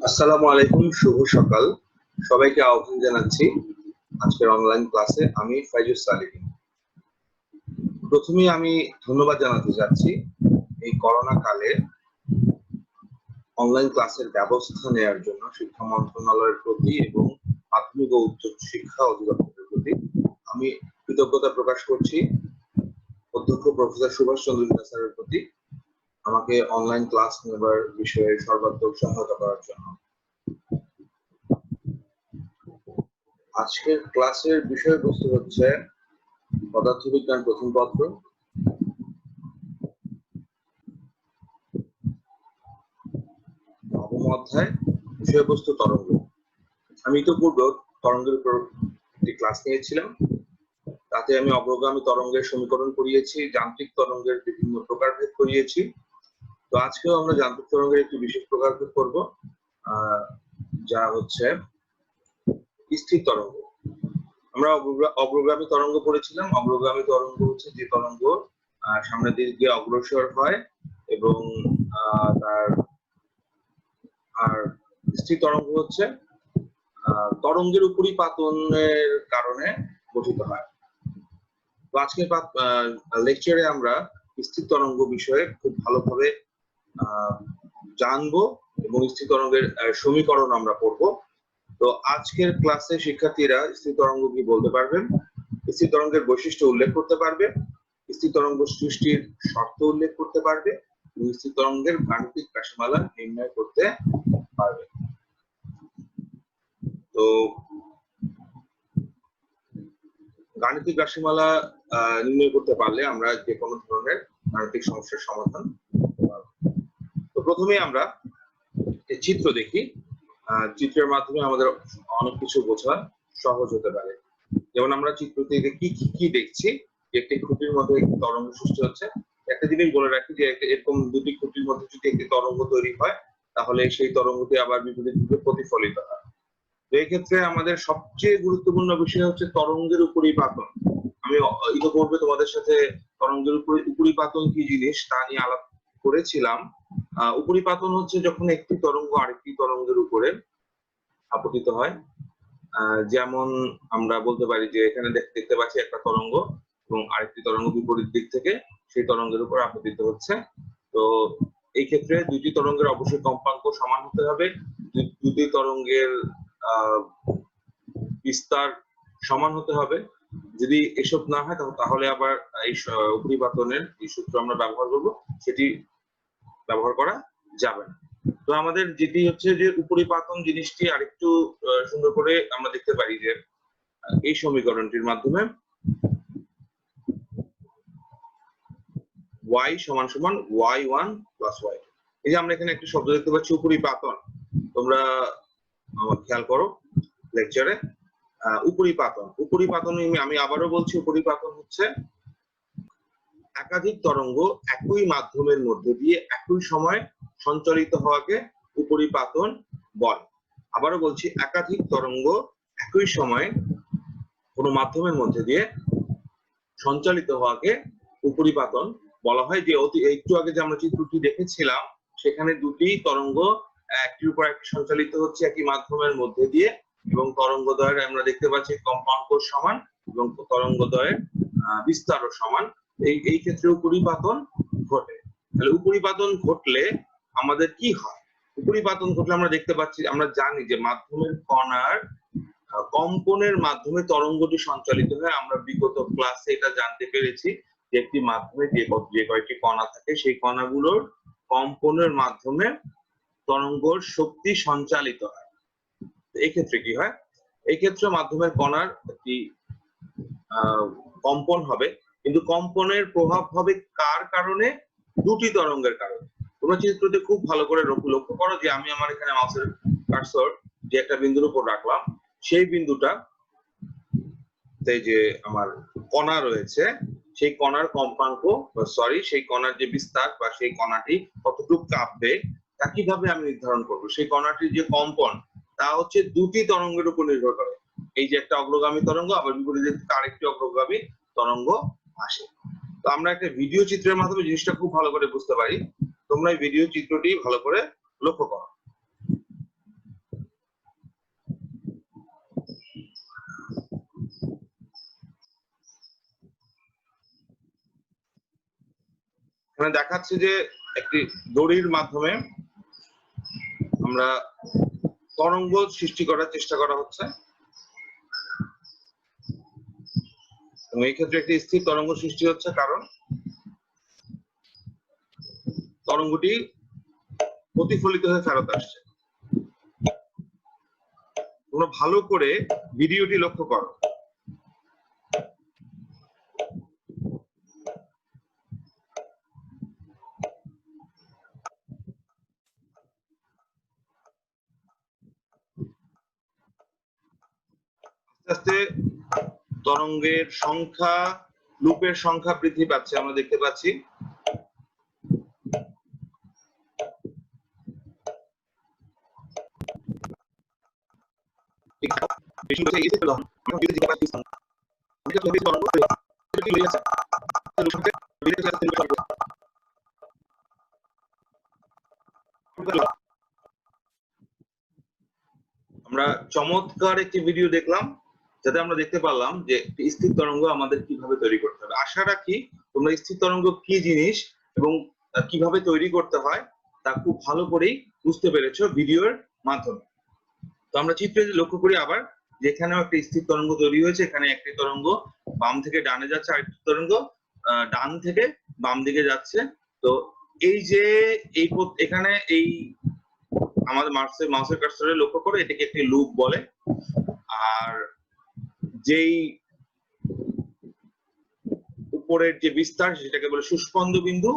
আসসালামু আলাইকুম, শুভ সকাল। সবাইকে আহ্বান জানাচ্ছি আজকের অনলাইন ক্লাসে। আমি ফাইজুস সালিহিন। প্রথমেই আমি ধন্যবাদ জানাতে চাচ্ছি এই করোনা কালে অনলাইন ক্লাসের ব্যবস্থা নেওয়ার জন্য শিক্ষা মন্ত্রণালয়ের প্রতি এবং মাধ্যমিক ও উচ্চ শিক্ষা অধিদপ্তরের প্রতি আমি কৃতজ্ঞতা প্রকাশ করছি অধ্যক্ষ প্রফেসর সুভাষ চন্দ্র স্যারের প্রতি আমাকে অনলাইন ক্লাস নেবার বিষয়ে সর্বাত্মক সহায়তা করার জন্য। আজকের ক্লাসের বিষয়বস্তু হচ্ছে পদার্থবিজ্ঞান প্রথম পত্র, নবম অধ্যায়, বিষয়বস্তু তরঙ্গ। আমি ইতিপূর্বে তরঙ্গের উপর একটি ক্লাস নিয়েছিলাম। তাতে আমি অগ্রগামী তরঙ্গের সমীকরণ করিয়েছি, যান্ত্রিক তরঙ্গের বিভিন্ন প্রকারভেদ করিয়েছি। তো আজকেও আমরা যান্ত্রিক তরঙ্গের একটি বিশেষ প্রকারভেদ করব, যা হচ্ছে স্থির তরঙ্গ। আমরা অগ্রগামী তরঙ্গ পড়েছিলাম। অগ্রগামী তরঙ্গ হচ্ছে যে তরঙ্গ সামনের দিকে অগ্রসর হয় এবং তার আর স্থির তরঙ্গ হচ্ছে তরঙ্গের উপরিপাতনের কারণে গঠিত হয়। তো আজকের লেকচারে আমরা স্থির তরঙ্গ বিষয়ে খুব ভালোভাবে জানবো এবং স্থির তরঙ্গের সমীকরণ আমরা পড়বো। তো আজকের ক্লাসে শিক্ষার্থীরা স্থির তরঙ্গ কি বলতে পারবেন, স্থির তরঙ্গের বৈশিষ্ট্য উল্লেখ করতে পারবে, স্থির তরঙ্গ সৃষ্টির শর্ত উল্লেখ করতে পারবে এবং স্থির তরঙ্গের গাণিতিক রাশিমালা নির্ণয় করতে পারবে। তো গাণিতিক রাশিমালা নির্ণয় করতে পারলে আমরা যে কোনো ধরনের গাণিতিক সমস্যার সমাধান করতে পারব। তো প্রথমে আমরা চিত্র দেখি। চিত্রের মাধ্যমে আমাদের অনেক কিছু বোঝা সহজ হতে পারে। যেমন আমরা চিত্রতে কি দেখছি, একটি খুঁটির মধ্যে একটি তরঙ্গ সৃষ্টি হচ্ছে। একটা জিনিস বলে রাখি যে এরকম দুটি খুঁটির মধ্যে যদি একটি তরঙ্গ তৈরি হয় তাহলে সেই তরঙ্গটি আবার বিপরীত দিকে প্রতিফলিত হয়। তো এই ক্ষেত্রে আমাদের সবচেয়ে গুরুত্বপূর্ণ বিষয় হচ্ছে তরঙ্গের উপরিপাতন। আমি ইতিপূর্বে তোমাদের সাথে তরঙ্গের উপরিপাতন কি জিনিস তা নিয়ে আলাপ করেছিলাম। উপরিপাতন হচ্ছে যখন একটি তরঙ্গ আরেকটি তরঙ্গের উপরে আপতিত হয়। যেমন আমরা বলতে পারি যে এখানে দেখতে পাচ্ছি একটা তরঙ্গ এবং আরেকটি তরঙ্গ বিপরীত দিক থেকে সেই তরঙ্গের উপর আপতিত হচ্ছে। তো এই ক্ষেত্রে দুটি তরঙ্গের অবশ্যই কম্পাঙ্ক সমান হতে হবে, দুটি তরঙ্গের বিস্তার সমান হতে হবে। যদি এসব না হয় তাহলে আবার এই উপরিপাতনের যে সূত্র আমরা ব্যবহার করব সেটি ব্যবহার করা যাবে না। তো আমাদের যেটি হচ্ছে যে উপরিপাতন জিনিসটি আরেকটু সুন্দর করে আমরা দেখতে পারি যে এই সমীকরণটির মাধ্যমে y সমান সমান y1 প্লাস y2। এই যে আমরা এখানে একটা শব্দ দেখতে পাচ্ছি উপরিপাতন, তোমরা খেয়াল করো লেকচারে। উপরিপাতন আমি আবারও বলছি, উপরিপাতন হচ্ছে একাধিক তরঙ্গ একই মাধ্যমের মধ্যে দিয়ে একই সময় সঞ্চালিত হওয়াকে উপরিপাতন বলে। আবারও বলছি, একাধিক তরঙ্গ একই সময় কোনো মাধ্যমের মধ্যে দিয়ে সঞ্চালিত হওয়াকে উপরিপাতন বলা হয়। যে একটু আগে যে আমরা চিত্রটি দেখেছিলাম সেখানে দুটি তরঙ্গ একটির উপর একটি সঞ্চালিত হচ্ছে একই মাধ্যমের মধ্যে দিয়ে এবং তরঙ্গদ্বয়ের আমরা দেখতে পাচ্ছি কম্পাঙ্ক সমান এবং তরঙ্গদ্বয়ের বিস্তারও সমান। এই ক্ষেত্রে উপরিপাতন ঘটে। তাহলে উপরিপাতন ঘটলে আমাদের কি হয়? উপরিপাতন ঘটলে আমরা দেখতে পাচ্ছি, আমরা জানি যে মাধ্যমের কণার কম্পনের মাধ্যমে তরঙ্গটি সঞ্চালিত হয়। আমরা বিগত ক্লাসে এটা জানতে পেরেছি যে একটি মাধ্যমে যে কয়েকটি কণা থাকে সেই কণাগুলোর কম্পনের মাধ্যমে তরঙ্গর শক্তি সঞ্চালিত হয়। এই ক্ষেত্রে কি হয়? এই ক্ষেত্রে মাধ্যমের কণার একটি কম্পন হবে, কিন্তু কম্পনের প্রভাব হবে কার কারণে? দুটি তরঙ্গের কারণে। তোমরা চিত্রতে খুব ভালো করে লক্ষ্য করো যে আমি আমার এখানে মাউসের কার্সর যে একটা বিন্দুর উপর রাখলাম, সেই বিন্দুটা যে আমার কণা রয়েছে সেই কণার কম্পাঙ্ক সেই কণার যে বিস্তার বা সেই কণাটি কতটুকু কাঁপবে তা কিভাবে আমি নির্ধারণ করবো? সেই কণাটির যে কম্পন তা হচ্ছে দুটি তরঙ্গের উপর নির্ভর করে। এই যে একটা অগ্রগামী তরঙ্গ, আবার বিপরীত দিক থেকে আরেকটি অগ্রগামী তরঙ্গ আসে। তো আমরা একটা ভিডিও চিত্রের মাধ্যমে জিনিসটা খুব ভালো করে বুঝতে পারি। তোমরা এই ভিডিও চিত্রটি ভালো করে লক্ষ্য করো। এখানে দেখাচ্ছে যে একটি দড়ির মাধ্যমে আমরা তরঙ্গ সৃষ্টি করার চেষ্টা করা হচ্ছে, এবং এই ক্ষেত্রে একটি স্থির তরঙ্গ সৃষ্টি হচ্ছে কারণ তরঙ্গটি প্রতিফলিত হয়ে ফেরত আসছে। তোমরা ভালো করে ভিডিওটি লক্ষ্য করো। আস্তে আস্তে তরঙ্গের সংখ্যা, লুপের সংখ্যা বৃদ্ধি পাচ্ছে, আমরা দেখতে পাচ্ছি। আমরা চমৎকার একটি ভিডিও দেখলাম, যাতে আমরা দেখতে পারলাম যে স্থির তরঙ্গ আমাদের কিভাবে তৈরি করতে হবে। আশা রাখি তোমরা স্থির তরঙ্গ কি জিনিস এবং কিভাবে তৈরি করতে হয় তা খুব ভালো করেই বুঝতে পেরেছো ভিডিওর মাধ্যমে। তো আমরা চিত্রে লক্ষ্য করি আবার, যেখানেও একটি স্থির তরঙ্গ তৈরি হয়েছে। এখানে একটি তরঙ্গ বাম থেকে ডানে যাচ্ছে, আরেকটি তরঙ্গ ডান থেকে বাম দিকে যাচ্ছে। তো এই যে এখানে এই আমাদের মাউসের কার্সরে লক্ষ্য করো, এটাকে একটি লুপ বলে। আর যেই উপরের যে বিস্তার সেটাকে বলে সুস্পন্দ বিন্দু,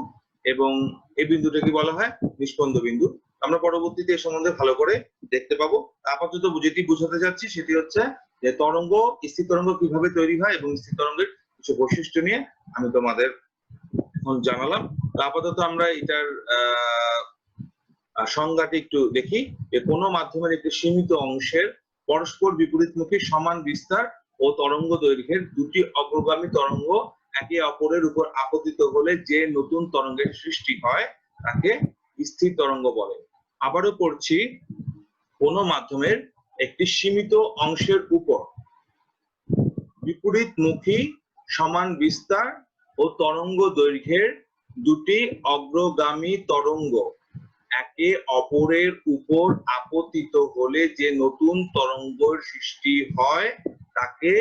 এবং এই বিন্দুটাকে বলা হয় নিস্পন্দ বিন্দু। আমরা পরবর্তীতে এই সম্বন্ধে ভালো করে দেখতে পাবো। আপাতত যেটি বোঝাতে যাচ্ছি সেটি হচ্ছে যে তরঙ্গ, স্থির তরঙ্গ কিভাবে তৈরি হয় এবং স্থির তরঙ্গের কিছু বৈশিষ্ট্য নিয়ে আমি তোমাদের এখন জানালাম। আপাতত আমরা এটার সংজ্ঞাটি একটু দেখি। যে কোনো মাধ্যমের একটি সীমিত অংশের পরস্পর বিপরীতমুখী সমান বিস্তার ও তরঙ্গ দৈর্ঘ্যের দুটি অগ্রগামী তরঙ্গ একে অপরের উপর আপতিত হলে যে নতুন তরঙ্গের সৃষ্টি হয় তাকে স্থির তরঙ্গ বলে। আবারও পড়ছি, কোনো মাধ্যমের একটি সীমিত অংশের উপর বিপরীতমুখী সমান বিস্তার ও তরঙ্গ দৈর্ঘ্যের দুটি অগ্রগামী তরঙ্গ একে অপরের উপর আপতিত হলে যে নতুন তরঙ্গের সৃষ্টি হয় তাকে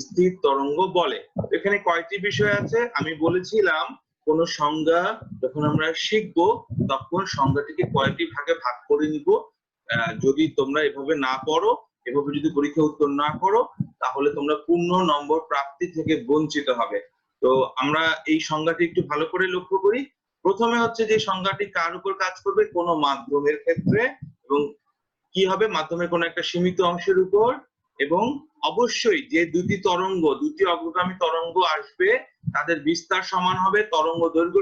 স্থির তরঙ্গ বলে। এখানে কয়টি বিষয় আছে আমি বলেছিলাম, কোন সংজ্ঞা যখন আমরা শিখবো তখন সংজ্ঞাটিকে কয়টি ভাগে ভাগ করে নিব। যদি তোমরা এভাবে না পড়ো, এভাবে যদি পরীক্ষা উত্তর না করো, তাহলে তোমরা পূর্ণ নম্বর প্রাপ্তি থেকে বঞ্চিত হবে। তো আমরা এই সংজ্ঞাটি একটু ভালো করে লক্ষ্য করি। প্রথমে হচ্ছে যে সংজ্ঞাটি কার উপর কাজ করবে, কোনো মাধ্যমের ক্ষেত্রে, এবং কি হবে মাধ্যমের কোনো একটা সীমিত অংশের উপর, এবং অবশ্যই যে দুটি তরঙ্গ, দুটি অগ্রগামী তরঙ্গ আসবে তাদের বিস্তার সমান হবে, তরঙ্গ দৈর্ঘ্য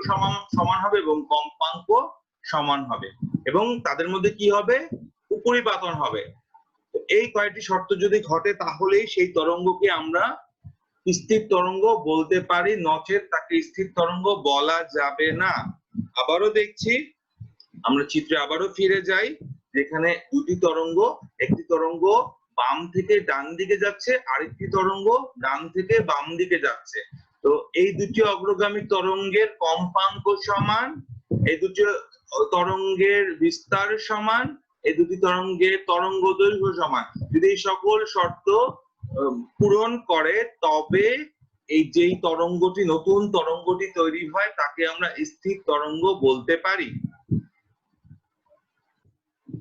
সমান হবে এবং কম্পাঙ্ক সমান হবে, এবং তাদের মধ্যে কি হবে, উপরিপাতন হবে। এই কয়েকটি শর্ত যদি ঘটে তাহলেই সেই তরঙ্গকে আমরা স্থির তরঙ্গ বলতে পারি, নচেত তাকে স্থির তরঙ্গ বলা যাবে না। আবারও দেখছি, আমরা চিত্রে আবারও ফিরে যাই, যেখানে দুটি তরঙ্গ, একটি তরঙ্গ বাম থেকে ডান দিকে যাচ্ছে, আরেকটি তরঙ্গ ডান থেকে বাম দিকে যাচ্ছে। তো এই দুটি অগ্রগামী তরঙ্গের কম্পাঙ্ক সমান, এই দুটি তরঙ্গের বিস্তার সমান, এই দুটি তরঙ্গের তরঙ্গ দৈর্ঘ্য সমান। যদি এই সকল শর্ত পূরণ করে তবে এই যেই তরঙ্গটি, নতুন তরঙ্গটি তৈরি হয় তাকে আমরা স্থির তরঙ্গ বলতে পারি।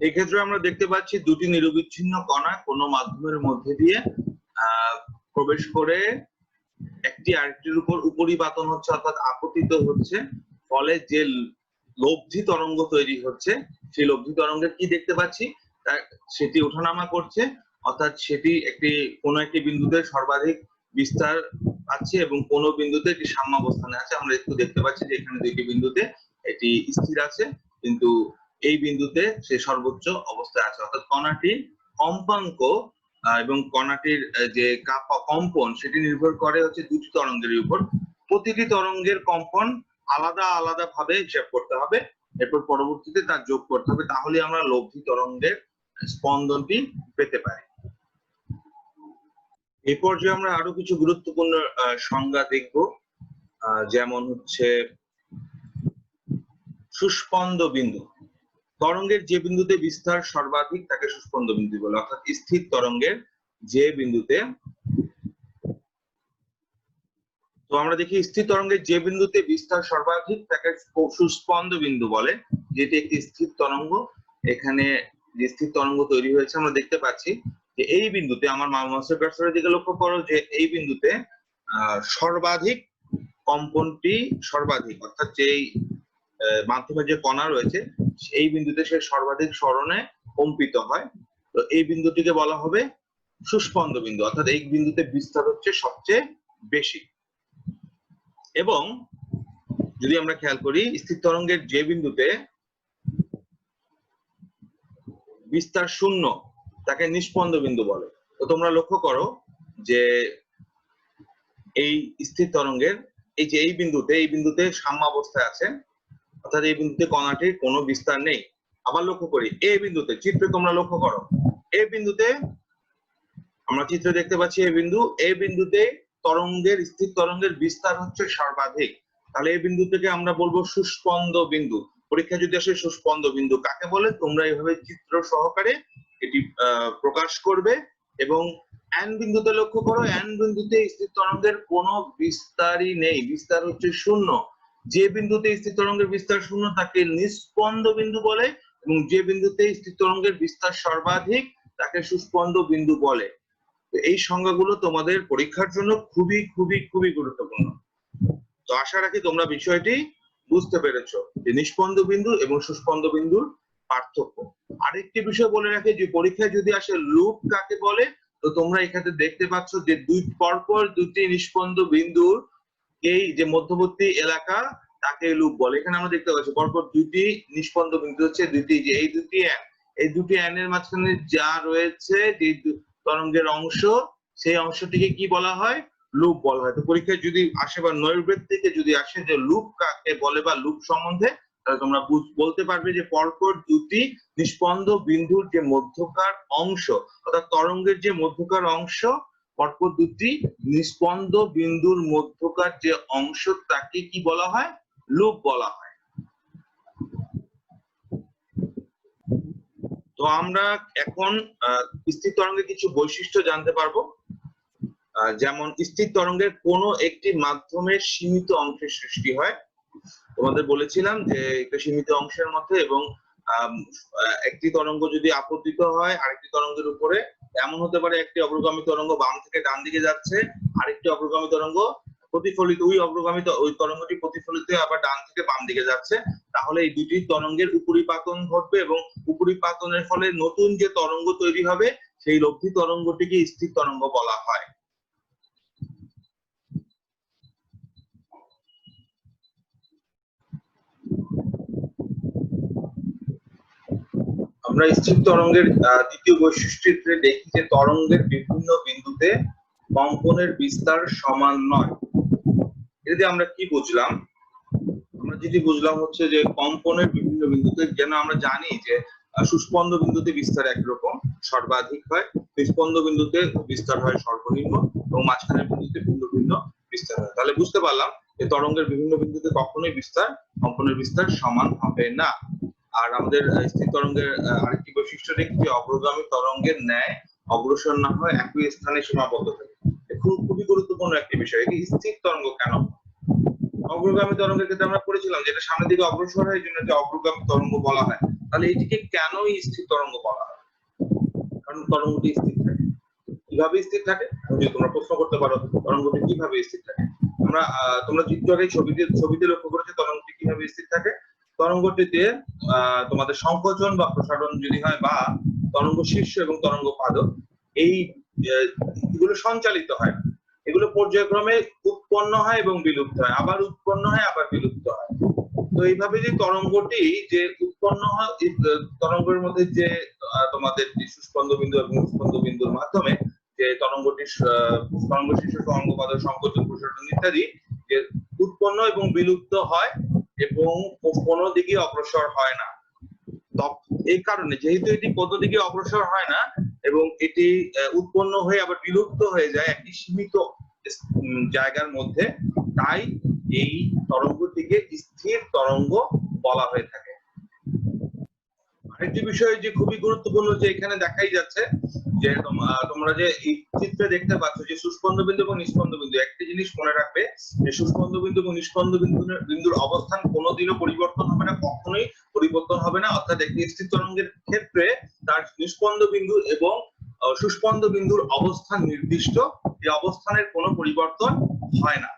এক্ষেত্রে আমরা দেখতে পাচ্ছি দুটি নিরবিচ্ছিন্ন কণা কোনো মাধ্যমের মধ্যে দিয়ে প্রবেশ করে একটি আরেকটির উপর উপরিপাতন হচ্ছে, অর্থাৎ আপতিত হচ্ছে, ফলে যে লব্ধি তরঙ্গ তৈরি হচ্ছে সেই লব্ধি তরঙ্গের কি দেখতে পাচ্ছি, সেটি ওঠানামা করছে, অর্থাৎ সেটি কোনো একটি বিন্দুতে সর্বাধিক বিস্তার আছে এবং কোনো বিন্দুতে এটি সাম্যাবস্থানে আছে। আমরা একটু দেখতে পাচ্ছি যে এখানে দুইটি বিন্দুতে এটি স্থির আছে, কিন্তু এই বিন্দুতে সে সর্বোচ্চ অবস্থায় আছে, অর্থাৎ কণাটির কম্পাঙ্ক এবং কণাটির যে কম্পন সেটি নির্ভর করে হচ্ছে দুটি তরঙ্গের উপর। প্রতিটি তরঙ্গের কম্পন আলাদা আলাদা ভাবে হিসাব করতে হবে, এরপর পরবর্তীতে তার যোগ করতে হবে, তাহলে আমরা লব্ধি তরঙ্গের স্পন্দনটি পেতে পারি। এই পর্যায়ে আমরা আরো কিছু গুরুত্বপূর্ণ সংজ্ঞা দেখব, যেমন হচ্ছে সুস্পন্দ বিন্দু। তরঙ্গের যে বিন্দুতে বিস্তার সর্বাধিক তাকে সুস্পন্দ বিন্দু বলে, অর্থাৎ স্থির তরঙ্গের যে বিন্দুতে, তো আমরা দেখি স্থির তরঙ্গের যে বিন্দুতে বিস্তার সর্বাধিক তাকে সুস্পন্দ বিন্দু বলে, যেটি একটি স্থির তরঙ্গ। এখানে যে স্থির তরঙ্গ তৈরি হয়েছে আমরা দেখতে পাচ্ছি যে এই বিন্দুতে, আমার মাউসের কার্সরের দিকে লক্ষ্য করো, যে এই বিন্দুতে সর্বাধিক কম্পনটি সর্বাধিক, অর্থাৎ যেই মাধ্যমে যে কণা রয়েছে এই বিন্দুতে সে সর্বাধিক স্মরণে কম্পিত হয়। তো এই বিন্দুটিকে বলা হবে সুস্পন্দ বিন্দু, অর্থাৎ এই বিন্দুতে বিস্তার হচ্ছে সবচেয়ে বেশি। এবং যদি আমরা খেয়াল করি স্থির তরঙ্গের যে বিন্দুতে বিস্তার শূন্য তাকে নিস্পন্দ বিন্দু বলে। তো তোমরা লক্ষ্য করো যে এই স্থির তরঙ্গের এই যে এই বিন্দুতে সাম্যাবস্থায় আছে, অর্থাৎ এই বিন্দুতে কণাটির কোনো বিস্তার নেই। আবার লক্ষ্য করি এই বিন্দুতে, চিত্রে তোমরা লক্ষ্য করো এই বিন্দুতে, আমরা চিত্রে দেখতে পাচ্ছি এই বিন্দুতে তরঙ্গের স্থির তরঙ্গের বিস্তার হচ্ছে সর্বাধিক। তাহলে এই বিন্দু থেকে আমরা বলবো সুস্পন্দ বিন্দু। পরীক্ষা যদি আসে সুস্পন্দ বিন্দু কাকে বলে, তোমরা এইভাবে চিত্র সহকারে এটি প্রকাশ করবে। এবং এন বিন্দুতে লক্ষ্য করো, এন বিন্দুতে স্থির তরঙ্গের কোনো বিস্তারই নেই, বিস্তার হচ্ছে শূন্য। যে বিন্দুতে স্থির তরঙ্গের বিস্তার শূন্য তাকে নিস্পন্দ বিন্দু বলে, এবং যে বিন্দুতে স্থির তরঙ্গের বিস্তার সর্বাধিক তাকে সুস্পন্দ বিন্দু বলে। এই সংজ্ঞাগুলো তোমাদের পরীক্ষার জন্য খুবই খুবই খুবই গুরুত্বপূর্ণ। তো আশা রাখি তোমরা বিষয়টি বুঝতে পেরেছো যে নিস্পন্দ বিন্দু এবং সুস্পন্দ বিন্দুর পার্থক্য। আরেকটি বিষয় বলে রাখি যে পরীক্ষায় যদি আসে লুপ কাকে বলে, তো তোমরা এখানে দেখতে পাচ্ছ যে পরপর দুটি নিস্পন্দ বিন্দুর এই যে মধ্যবর্তী এলাকা তাকে লুপ বলে। এখানে আমরা দেখতে পাচ্ছি পরপর দুটি নিস্পন্দ বিন্দু হচ্ছে দুটি, যে এই দুটি এন এর মাঝখানে যা রয়েছে যে তরঙ্গের অংশ, সেই অংশটিকে কি বলা হয়, লুপ বলা হয়। তো পরীক্ষায় যদি আসে বা নৈর্ব্যক্তিকে যদি আসে যে লুপ কাকে বলে বা লুপ সম্বন্ধে, তাহলে তোমরা বলতে পারবে যে পরপর দুটি নিস্পন্দ বিন্দুর যে মধ্যকার অংশ, অর্থাৎ তরঙ্গের যে মধ্যকার অংশ, পরপর দুটি নিস্পন্দ বিন্দুর মধ্যকার যে অংশ তাকে কি বলা হয়, লুপ বলা হয়। তো আমরা এখন স্থির তরঙ্গের কিছু বৈশিষ্ট্য জানতে পারবো। যেমন স্থির তরঙ্গের কোনো একটি মাধ্যমের সীমিত অংশের সৃষ্টি হয়। তোমাদের বলেছিলাম যে একটা সীমিত অংশের মধ্যে, এবং একটি তরঙ্গ যদি আপতিত হয় আরেকটি তরঙ্গের উপরে, এমন হতে পারে একটি অগ্রগামী তরঙ্গ বাম থেকে ডান দিকে যাচ্ছে, আরেকটি অগ্রগামী তরঙ্গ প্রতিফলিত, ওই তরঙ্গটি প্রতিফলিত আবার ডান থেকে বাম দিকে যাচ্ছে। তাহলে এই দুটি তরঙ্গের উপরিপাতন ঘটবে, এবং উপরিপাতনের ফলে নতুন যে তরঙ্গ তৈরি হবে সেই লব্ধি তরঙ্গটিকে স্থির তরঙ্গ বলা হয়। আমরা স্থির তরঙ্গের দ্বিতীয় বৈশিষ্ট্যে দেখি যে তরঙ্গের বিভিন্ন বিন্দুতে কম্পনের বিস্তার সমান নয়। এতে আমরা কি বুঝলাম, আমরা যেটি বুঝলাম হচ্ছে যে কম্পনের বিভিন্ন বিন্দুতে, যেন আমরা জানি যে সুস্পন্দ বিন্দুতে বিস্তার একরকম সর্বাধিক হয়, নিস্পন্দ বিন্দুতে বিস্তার হয় সর্বনিম্ন, এবং মাঝখানের বিন্দুতে ভিন্ন ভিন্ন বিস্তার হয়। তাহলে বুঝতে পারলাম যে তরঙ্গের বিভিন্ন বিন্দুতে কখনোই কম্পনের বিস্তার সমান হবে না। আর আমাদের স্থির তরঙ্গের আরেকটি বৈশিষ্ট্য দেখি যে অগ্রগামী তরঙ্গের ন্যায় অগ্রসর না হয় একই স্থানে সীমাবদ্ধ থাকে। খুবই গুরুত্বপূর্ণ একটি বিষয়। স্থির তরঙ্গ কেন? অগ্রগামী তরঙ্গের ক্ষেত্রে আমরা পড়েছিলাম যেটা সামনের দিকে অগ্রসর হয়, এই জন্য যে অগ্রগামী তরঙ্গ বলা হয়। তাহলে এটিকে কেনই স্থির তরঙ্গ বলা হয়? কারণ তরঙ্গটি স্থির থাকে। কিভাবে স্থির থাকে? যদি তোমরা প্রশ্ন করতে পারো তরঙ্গটি কিভাবে স্থির থাকে, আমরা তোমরা চিত্রে ছবিতে লক্ষ্য করেছো তরঙ্গটি কিভাবে স্থির থাকে। তরঙ্গটিতে তোমাদের সংকোচন বা প্রসারণ যদি হয়, বা তরঙ্গ শীর্ষ এবং তরঙ্গ পাদক, এই এগুলো সঞ্চালিত হয়, এগুলো পর্যায়ক্রমে উৎপন্ন হয় এবং বিলুপ্ত হয়, আবার উৎপন্ন হয় আবার বিলুপ্ত হয়। তো এইভাবে যে তরঙ্গটি যে উৎপন্ন হয়, তরঙ্গের মধ্যে যে তোমাদের সুস্পন্দ বিন্দু এবং নিস্পন্দ বিন্দুর মাধ্যমে যে তরঙ্গটি তরঙ্গ শীর্ষ তরঙ্গ পাদক সংকোচন প্রসারণ ইত্যাদি যে উৎপন্ন এবং বিলুপ্ত হয়, এবং কোনো দিকে অগ্রসর হয় না। এই কারণে যেহেতু এটি কোনো দিকে অগ্রসর হয় না এবং এটি উৎপন্ন হয়ে আবার বিলুপ্ত হয়ে যায় একটি সীমিত জায়গার মধ্যে, তাই এই তরঙ্গটিকে স্থির তরঙ্গ বলা হয়ে থাকে। আরেকটি বিষয় যে খুবই গুরুত্বপূর্ণ, যে এখানে দেখাই যাচ্ছে যে তোমরা যে এই চিত্রে দেখতে পাচ্ছ যে সুস্পন্দ বিন্দু এবং নিস্পন্দ বিন্দু, একটি জিনিস মনে রাখবে যে সুস্পন্দ বিন্দু এবং নিস্পন্দ বিন্দুর অবস্থান কোনোদিনও পরিবর্তন হবে না, কখনোই পরিবর্তন হবে না। অর্থাৎ একটি স্থির তরঙ্গের ক্ষেত্রে তার নিস্পন্দ বিন্দু এবং সুস্পন্দ বিন্দুর অবস্থান নির্দিষ্ট, এই অবস্থানের কোনো পরিবর্তন হয় না।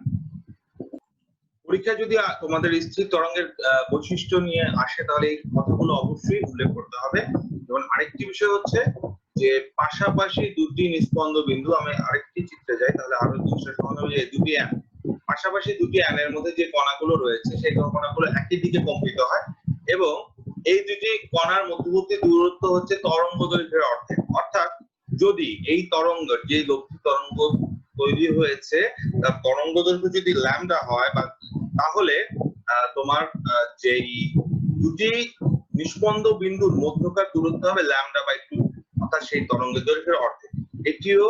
পরীক্ষা যদি তোমাদের স্থির তরঙ্গের বৈশিষ্ট্য নিয়ে আসে তাহলে এই কথাগুলো অবশ্যই উল্লেখ করতে হবে। যেমন আরেকটি বিষয় হচ্ছে যে পাশাপাশি দুটি নিস্পন্দ বিন্দু, আমি আরেকটি চিত্রে যাই তাহলে আরো জিনিসটা সমাধান হবে। যে দুটি অ্যান, পাশাপাশি দুটি অ্যানের মধ্যে যে কণাগুলো রয়েছে সেই কণাগুলো একই দিকে কম্পিত হয় এবং এই দুটি কণার মধ্যবর্তী দূরত্ব হচ্ছে তরঙ্গ দৈর্ঘ্যের অর্ধেক। অর্থাৎ যদি এই তরঙ্গ, যে লব্ধি তরঙ্গ তৈরি হয়েছে তার তরঙ্গ দৈর্ঘ্য যদি ল্যামডা হয়, বা তাহলে তোমার যেই দুটি নিস্পন্দ বিন্দুর মধ্যকার দূরত্ব হবে ল্যামডা বাই 2, অর্থাৎ সেই তরঙ্গ দৈর্ঘ্যের অর্ধেক। এটিও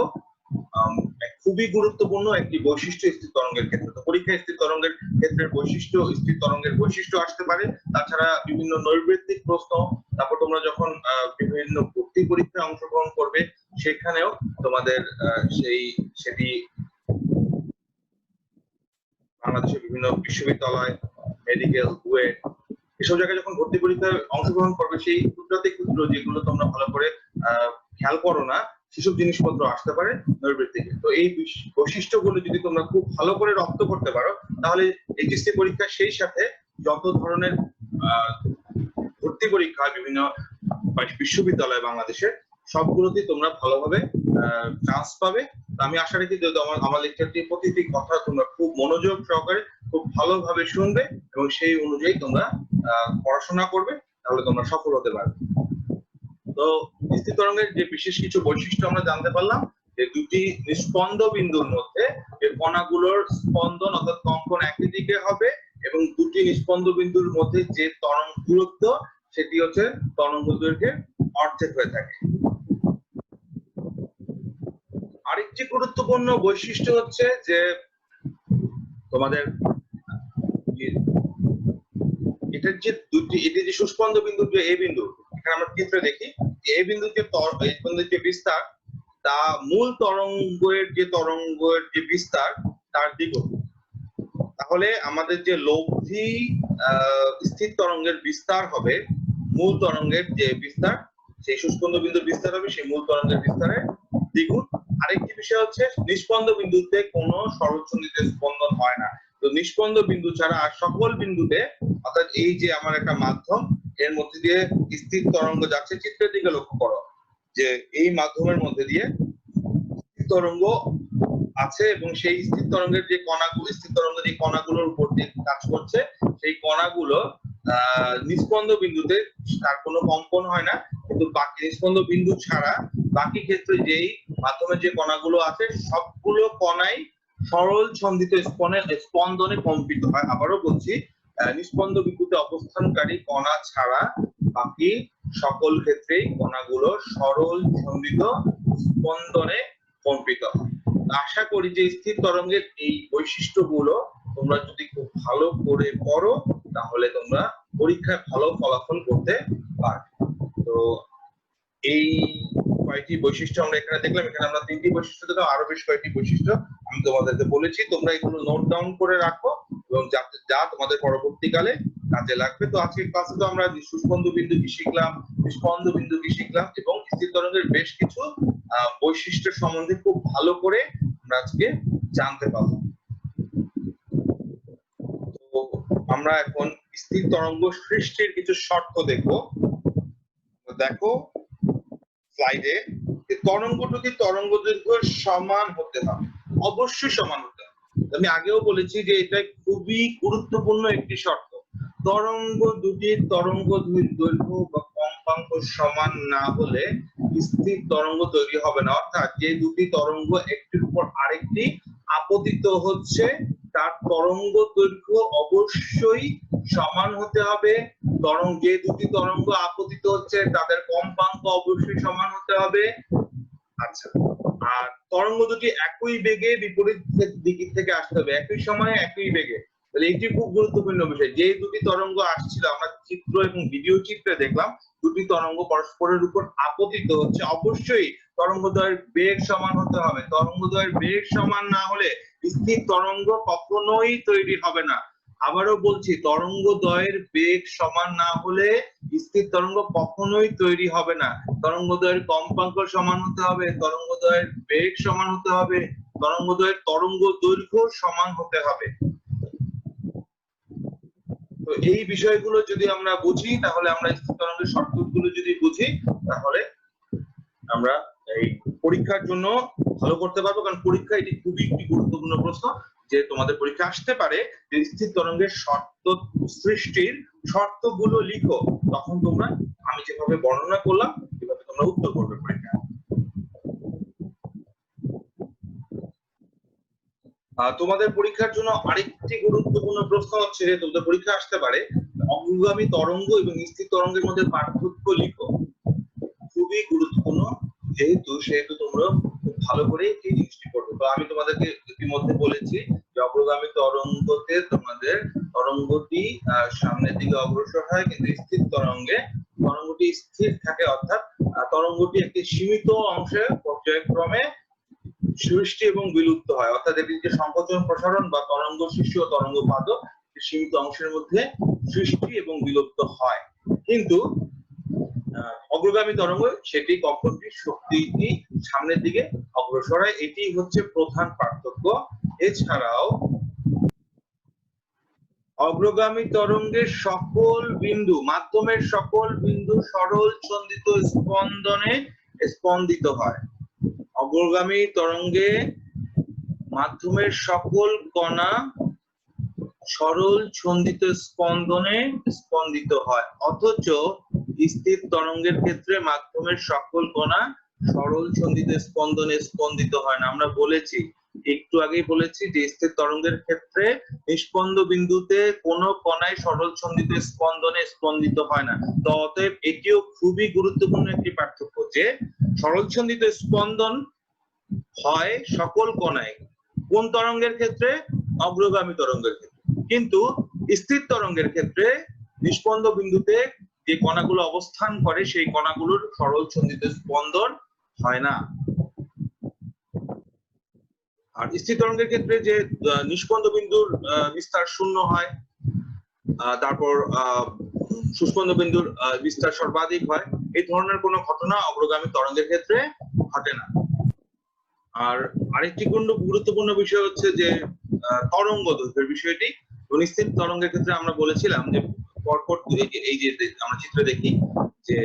খুবই গুরুত্বপূর্ণ একটি বৈশিষ্ট্য স্থির তরঙ্গের ক্ষেত্রে। তো পরীক্ষায় স্থির তরঙ্গের ক্ষেত্রে বৈশিষ্ট্য, স্থির তরঙ্গের বৈশিষ্ট্য আসতে পারে। তাছাড়া বিভিন্ন নৈর্ব্যক্তিক প্রশ্ন, তারপর তোমরা যখন বিভিন্ন ভর্তি পরীক্ষায় অংশগ্রহণ করবে সেখানেও তোমাদের সেটি বাংলাদেশের বিভিন্ন বিশ্ববিদ্যালয়, মেডিকেল, বুয়েট, এসব জায়গায় যখন ভর্তি পরীক্ষায় অংশগ্রহণ করবে সেই ক্ষুদ্রাতি ক্ষুদ্র যেগুলো তোমরা ভালো করে খেয়াল করো না সেসব জিনিসপত্র আসতে পারে নৈর্ব্যক্তিকে। তো এই বৈশিষ্ট্যগুলো যদি তোমরা খুব ভালো করে রপ্ত করতে পারো তাহলে এইচএসসি পরীক্ষা, সেই সাথে যত ধরনের ভর্তি পরীক্ষা বিভিন্ন বিশ্ববিদ্যালয় বাংলাদেশের সবগুলোতেই তোমরা ভালোভাবে চান্স পাবে। আমি আশা রাখি যে আমার লেকচারটি প্রতিটি কথা তোমরা খুব মনোযোগ সহকারে খুব ভালোভাবে শুনবে এবং সেই অনুযায়ী তোমরা পড়াশোনা করবে, তাহলে তোমরা সফল হতে পারবে। তো স্থির তরঙ্গের যে বিশেষ কিছু বৈশিষ্ট্য আমরা জানতে পারলাম, যে দুটি নিস্পন্দ বিন্দুর মধ্যে যে কণাগুলোর স্পন্দন অর্থাৎ কম্পন একই দিকে হবে এবং দুটি নিস্পন্দ বিন্দুর মধ্যে যে তরঙ্গ দূরত্ব সেটি হচ্ছে তরঙ্গ দৈর্ঘ্যের অর্ধেক হয়ে থাকে। আরেকটি গুরুত্বপূর্ণ বৈশিষ্ট্য হচ্ছে যে তোমাদের এটার যে দুটি, এটি যে সুস্পন্দ বিন্দু, যে এ বিন্দু, এখানে আমরা চিত্রে দেখি এ বিন্দুর যে বিস্তার তা মূল তরঙ্গের যে বিস্তার তার দ্বিগুণ। তাহলে আমাদের যে লব্ধি স্থির তরঙ্গের বিস্তার হবে মূল তরঙ্গের যে বিস্তার, সেই সুস্পন্দ বিন্দুর বিস্তার হবে সেই মূল তরঙ্গের বিস্তারের দ্বিগুণ। আরেকটি বিষয় হচ্ছে নিস্পন্দ বিন্দুতে কোনো সরলচন্দ্রিত স্পন্দন হয় না। তো নিস্পন্দ বিন্দু ছাড়া আর সকল বিন্দুতে, অর্থাৎ এই যে আমার একটা মাধ্যম, এর মধ্যে দিয়ে স্থির তরঙ্গ যাচ্ছে, চিত্রের দিকে লক্ষ্য করো যে এই মাধ্যমের মধ্যে দিয়ে স্থির তরঙ্গ আছে এবং সেই স্থির তরঙ্গের যে কণাগুলো, স্থির তরঙ্গ যে কণাগুলোর উপর দিয়ে কাজ করছে সেই কণাগুলো নিস্পন্দ বিন্দুতে তার কোনো কম্পন হয় না, কিন্তু বাকি নিস্পন্দ বিন্দু ছাড়া বাকি ক্ষেত্রে যেই মাধ্যমে যে কণাগুলো আছে সবগুলো কণাই সরল ছন্দিত স্পন্দনে কম্পিত হয়। আবারও বলছি, নিস্পন্দ বিন্দুতে অবস্থানকারী কণা ছাড়া বাকি সকল ক্ষেত্রেই কণাগুলো সরল ছন্দিত স্পন্দনে কম্পিত হয়। আশা করি যে স্থির তরঙ্গের এই বৈশিষ্ট্যগুলো তোমরা যদি খুব ভালো করে পড়ো তাহলে তোমরা পরীক্ষায় ভালো ফলাফল করতে পারবে। তো এই কয়েকটি বৈশিষ্ট্য আমরা এখানে দেখলাম, এখানে আমরা তিনটি বৈশিষ্ট্য দেখলাম, আরো বেশ কয়েকটি বৈশিষ্ট্য আমি তোমাদেরকে বলেছি, তোমরা এগুলো নোট ডাউন করে রাখো এবং যা তোমাদের পরবর্তীকালে কাজে লাগবে। তো আজকে ক্লাসে তো আমরা সুস্পন্দ বিন্দু কি শিখলাম, নিস্পন্দ বিন্দু কি শিখলাম এবং স্থির তরঙ্গের বেশ কিছু বৈশিষ্ট্য সম্বন্ধে খুব ভালো করে আমরা আজকে জানতে পারবো। তো আমরা এখন স্থির তরঙ্গ সৃষ্টির কিছু শর্ত দেখবো। দেখো স্লাইডে, তরঙ্গ দুটি তরঙ্গ দৈর্ঘ্য সমান হতে হবে, অবশ্যই সমান হতে হবে। আমি আগেও বলেছি যে এটা খুবই গুরুত্বপূর্ণ একটি শর্ত। তরঙ্গ দুটির তরঙ্গ দৈর্ঘ্য বা কম্পাঙ্ক সমান না হলে স্থির তরঙ্গ তৈরি হবে না। অর্থাৎ যে দুটি তরঙ্গ একটির উপর আরেকটি আপতিত হচ্ছে তার তরঙ্গ দৈর্ঘ্য অবশ্যই সমান হতে হবে। যে দুটি তরঙ্গ আপতিত হচ্ছে তাদের কম্পাঙ্ক অবশ্যই সমান হতে হবে। আচ্ছা, আর তরঙ্গ দুটি একই বেগে বিপরীত দিক থেকে আসতে হবে, একই সময়ে একই বেগে। তাহলে এটি খুব গুরুত্বপূর্ণ বিষয়। যে দুটি তরঙ্গ আসছিল আমরা চিত্র এবং ভিডিও চিত্রে দেখলাম, দুটি তরঙ্গ পরস্পরের উপর আপতিত হচ্ছে, অবশ্যই তরঙ্গদ্বয়ের বেগ সমান হতে হবে। তরঙ্গদ্বয়ের বেগ সমান না হলে স্থির তরঙ্গ কখনোই তৈরি হবে না। আবারও বলছি, তরঙ্গদ্বয়ের বেগ সমান না হলে স্থির তরঙ্গ কখনোই তৈরি হবে না। তরঙ্গদ্বয়ের কম্পাঙ্ক সমান হতে হবে, তরঙ্গদ্বয়ের বেগ সমান হতে হবে, তরঙ্গদ্বয়ের তরঙ্গ দৈর্ঘ্য সমান হতে হবে। তো এই বিষয়গুলো যদি আমরা বুঝি, তাহলে আমরা স্থির তরঙ্গের শর্তগুলো যদি বুঝি, তাহলে আমরা এই পরীক্ষার জন্য ভালো করতে পারবো। কারণ পরীক্ষা এটি খুবই একটি গুরুত্বপূর্ণ প্রশ্ন, যে তোমাদের পরীক্ষা আসতে পারে যে স্থির তরঙ্গের শর্ত সৃষ্টির শর্তগুলো লিখো। তখন তোমরা আমি যেভাবে বর্ণনা করলাম এভাবে তোমরা উত্তর করবে পরীক্ষা। তোমাদের পরীক্ষার জন্য আরেকটি গুরুত্বপূর্ণ প্রশ্ন হচ্ছে যে তোমাদের পরীক্ষা আসতে পারে অগ্রগামী তরঙ্গ এবং স্থির তরঙ্গের মধ্যে পার্থক্য লিখো। খুবই গুরুত্বপূর্ণ, সেহেতু তোমরা খুব ভালো করে এই জিনিসটি করবে। তো আমি তোমাদেরকে ইতিমধ্যে বলেছি যে অগ্রগামী তরঙ্গতে তোমাদের তরঙ্গটি সামনের দিকে অগ্রসর হয়, কিন্তু স্থির তরঙ্গে তরঙ্গটি স্থির থাকে, অর্থাৎ তরঙ্গটি একটি সীমিত অংশে পর্যায়ক্রমে সৃষ্টি এবং বিলুপ্ত হয়। অর্থাৎ এটি যে সংকোচন প্রসারণ বা তরঙ্গ সৃষ্টি ও তরঙ্গ পাদক সীমিত অংশের মধ্যে সৃষ্টি এবং বিলুপ্ত হয়। কিন্তু অগ্রগামী তরঙ্গ সেটি কক্ষটি শক্তিটি সামনের দিকে অগ্রসর হয়, এটি হচ্ছে প্রধান পার্থক্য। এছাড়াও অগ্রগামী তরঙ্গের সকল বিন্দু, মাধ্যমের সকল বিন্দু সরল ছন্দিত স্পন্দনে স্পন্দিত হয়। অগ্রগামী তরঙ্গে মাধ্যমের সকল কণা সরল ছন্দিত স্পন্দনে স্পন্দিত হয়, অথচ স্থির তরঙ্গের ক্ষেত্রে মাধ্যমের সকল কণা সরল ছন্দিত স্পন্দনে স্পন্দিত হয় না। আমরা বলেছি, একটু আগেই বলেছি যে স্থির তরঙ্গের ক্ষেত্রে নিষ্পন্দ বিন্দুতে কোনো কণায় সরল ছন্দিত স্পন্দনে স্পন্দিত হয় না। তো অতএব এটিও খুবই গুরুত্বপূর্ণ একটি পার্থক্য যে সরল ছন্দিত স্পন্দন হয় সকল কণায়। কোন তরঙ্গের ক্ষেত্রে? অগ্রগামী তরঙ্গের ক্ষেত্রে। কিন্তু স্থির তরঙ্গের ক্ষেত্রে নিষ্পন্দ বিন্দুতে যে কণাগুলো অবস্থান করে সেই কণাগুলোর সরল ছন্দিত স্পন্দন হয় না। আর স্থির তরঙ্গের ক্ষেত্রে যে নিষ্পন্দ বিন্দুর বিস্তার শূন্য হয়, তারপর সুস্পন্দ বিন্দুর বিস্তার সর্বাধিক হয়, এই ধরনের কোনো ঘটনা অগ্রগামী তরঙ্গের ক্ষেত্রে ঘটে না। আর আরেকটি গুরুত্বপূর্ণ বিষয় হচ্ছে যে তরঙ্গ দৈর্ঘ্যের বিষয়টি। স্থির তরঙ্গের ক্ষেত্রে আমরা বলেছিলাম যে পরপর এই যে আমরা চিত্রে দেখি যে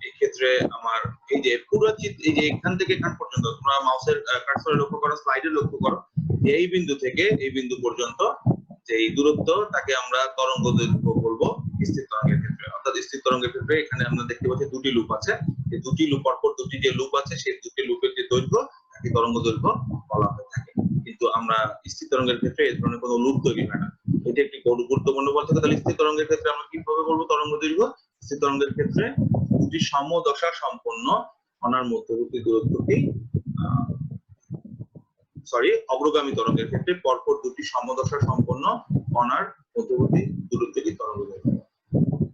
এই ক্ষেত্রে আমার এই যে পুরো চিত্র, এই যে এখান থেকে এখান পর্যন্ত তোমরা মাউসের কার্সরে লক্ষ্য করো, স্লাইডে লক্ষ্য করো, যে এই বিন্দু থেকে এই বিন্দু পর্যন্ত যে এই দূরত্ব, তাকে আমরা তরঙ্গ দৈর্ঘ্য বলবো স্থির তরঙ্গের ক্ষেত্রে। অর্থাৎ স্থির তরঙ্গের ক্ষেত্রে এখানে আমরা দেখতে পাচ্ছি দুটি লুপ আছে, এই দুটি লুপ পরপর দুটি যে লুপ আছে সেই দুটি লুপের যে দৈর্ঘ্য তাকে তরঙ্গ দৈর্ঘ্য বলা হয়ে থাকে। কিন্তু আমরা স্থির তরঙ্গের ক্ষেত্রে এই ধরনের কোনো লুপ তৈরি হয় না। এটি একটি গুরুত্বপূর্ণ পার্থক্য। তাহলে স্থির তরঙ্গের ক্ষেত্রে আমরা কিভাবে বলবো তরঙ্গ দৈর্ঘ্য? স্থির তরঙ্গের ক্ষেত্রে দুটি সমদশা সম্পন্ন কণার মধ্যবর্তী দূরত্বকেই অগ্রগামী তরঙ্গের ক্ষেত্রে পরপর দুটি সমদশা সম্পন্ন কণার মধ্যবর্তী দূরত্বকে তরঙ্গ দৈর্ঘ্য।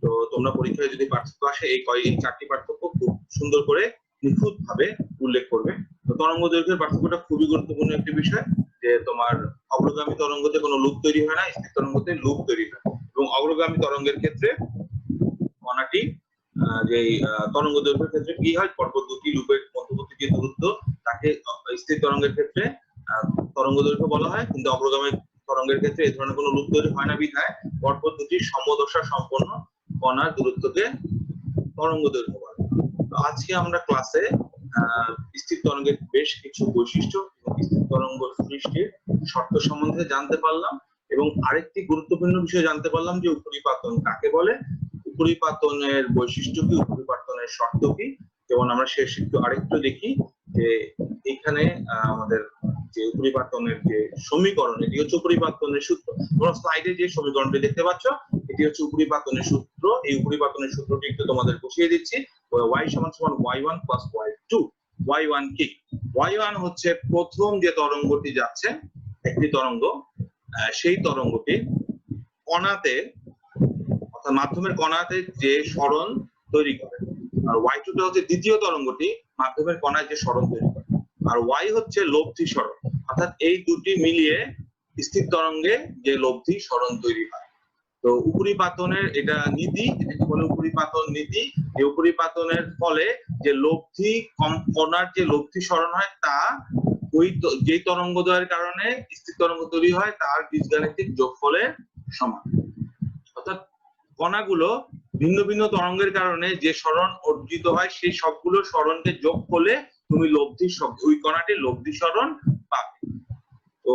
তো তোমরা পরীক্ষায় যদি পার্থক্য আসে এই চারটি পার্থক্য খুব সুন্দর করে নিখুঁত ভাবে উল্লেখ করবে। তো তরঙ্গ দৈর্ঘ্যের পার্থক্যটা খুবই গুরুত্বপূর্ণ একটি বিষয়, যে তোমার অগ্রগামী তরঙ্গতে কোনো লুপ তৈরি হয় না, স্থির তরঙ্গতে লুপ তৈরি হয়। এবং অগ্রগামী তরঙ্গের ক্ষেত্রে কণাটি যে তরঙ্গ দৈর্ঘ্যের ক্ষেত্রে কি হয়, পরপর দুটি লুপের মধ্যবর্তী যে দূরত্ব তাকে স্থির তরঙ্গের ক্ষেত্রে তরঙ্গ দৈর্ঘ্য বলা হয়, কিন্তু অগ্রগামী তরঙ্গের ক্ষেত্রে এই ধরনের কোনো লুপ তৈরি হয় না বিধায় পরপর দুটি সমদশা সম্পন্ন কণার দূরত্বকে তরঙ্গ দৈর্ঘ্য বলা হয়। তো আজকে আমরা ক্লাসে স্থির তরঙ্গের বেশ কিছু বৈশিষ্ট্য এবং স্থির তরঙ্গ সৃষ্টির শর্ত সম্বন্ধে জানতে পারলাম, এবং আরেকটি গুরুত্বপূর্ণ বিষয় জানতে পারলাম যে উপরিপাতন কাকে বলে, উপরিপাতনের বৈশিষ্ট্য কি, উপরিপাতনের শর্ত কি। যেমন আমরা শেষ একটু আরেকটু দেখি যে এখানে আমাদের যে উপরিপাতনের যে সমীকরণ, এটি হচ্ছে উপরিপাতনের সূত্র। তোমরা স্লাইডে যে সমীকরণটি দেখতে পাচ্ছ এটি হচ্ছে উপরিপাতনের সূত্র। এই উপরিপাতনের সূত্রটি একটু তোমাদের বুঝিয়ে দিচ্ছি। y = y1 + y2। y1 কি? y1 হচ্ছে প্রথম যে তরঙ্গটি যাচ্ছে, একটি তরঙ্গ সেই তরঙ্গটি কণাতে অর্থাৎ মাধ্যমের কণাতে যে সরণ তৈরি করে। আর y2 টা হচ্ছে দ্বিতীয় তরঙ্গটি মাধ্যমের কণায় যে সরণ তৈরি করে। আর y হচ্ছে লব্ধি সরণ, অর্থাৎ এই দুটি মিলিয়ে স্থির তরঙ্গে যে লব্ধি সরণ তৈরি হয়। তো উপরিপাতনের এটা নীতি, এটাকে বলে উপরিপাতন নীতি। এই উপরিপাতনের ফলে যে লব্ধি কণার যে লব্ধি সরণ হয় তা ওই যে তরঙ্গদ্বয়ের কারণে স্থির তরঙ্গ তৈরি হয় তার বীজগাণিতিক যোগফলের সমান। অর্থাৎ কণাগুলো ভিন্ন ভিন্ন তরঙ্গের কারণে যে সরণ অর্জিত হয় সেই সবগুলো সরণকে যোগ করলে তুমি লব্ধি ওই কণাটির লব্ধি সরণ পাবে। তো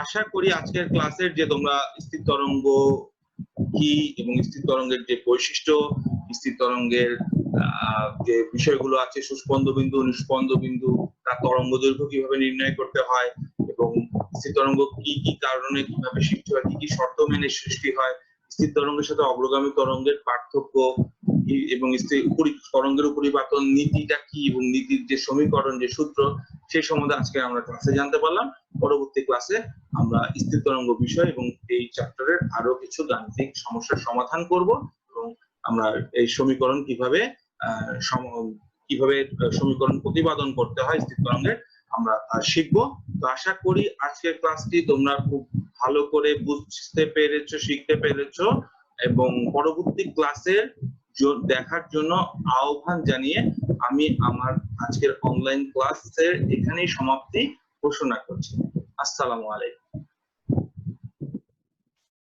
আশা করি আজকের ক্লাসের যে তোমরা স্থির তরঙ্গ কি এবং স্থির তরঙ্গের যে বৈশিষ্ট্য, স্থির তরঙ্গের যে বিষয়গুলো আছে, সুস্পন্দ বিন্দু, নিষ্পন্দ বিন্দু, তার তরঙ্গ দৈর্ঘ্য কিভাবে নির্ণয় করতে হয় এবং স্থির তরঙ্গ কি কি কারণে কিভাবে সৃষ্টি হয়, কি কি শর্ত মেনে সৃষ্টি হয়, স্থির তরঙ্গের সাথে অগ্রগামী তরঙ্গের পার্থক্য এবং তরঙ্গের উপরিপাতন নীতিটা কি এবং নীতির যে সমীকরণ, যে সূত্র, সেই সম্বন্ধে আজকে আমরা ক্লাসে জানতে পারলাম। পরবর্তী ক্লাসে আমরা স্থির তরঙ্গ বিষয় এবং এই চ্যাপ্টারের আরো কিছু গাণিতিক সমস্যার সমাধান করব এবং আমরা এই সমীকরণ কিভাবে সমীকরণ প্রতিপাদন করতে হয় স্থির তরঙ্গের আমরা শিখবো। তো আশা করি আজকের ক্লাসটি তোমরা খুব ভালো করে বুঝতে পেরেছো, শিখতে পেরেছো এবং পরবর্তী ক্লাসের দেখার জন্য আহ্বান জানিয়ে আমি আমার আজকের অনলাইন ক্লাসের এখানেই সমাপ্তি ঘোষণা করছি। আসসালামু আলাইকুম।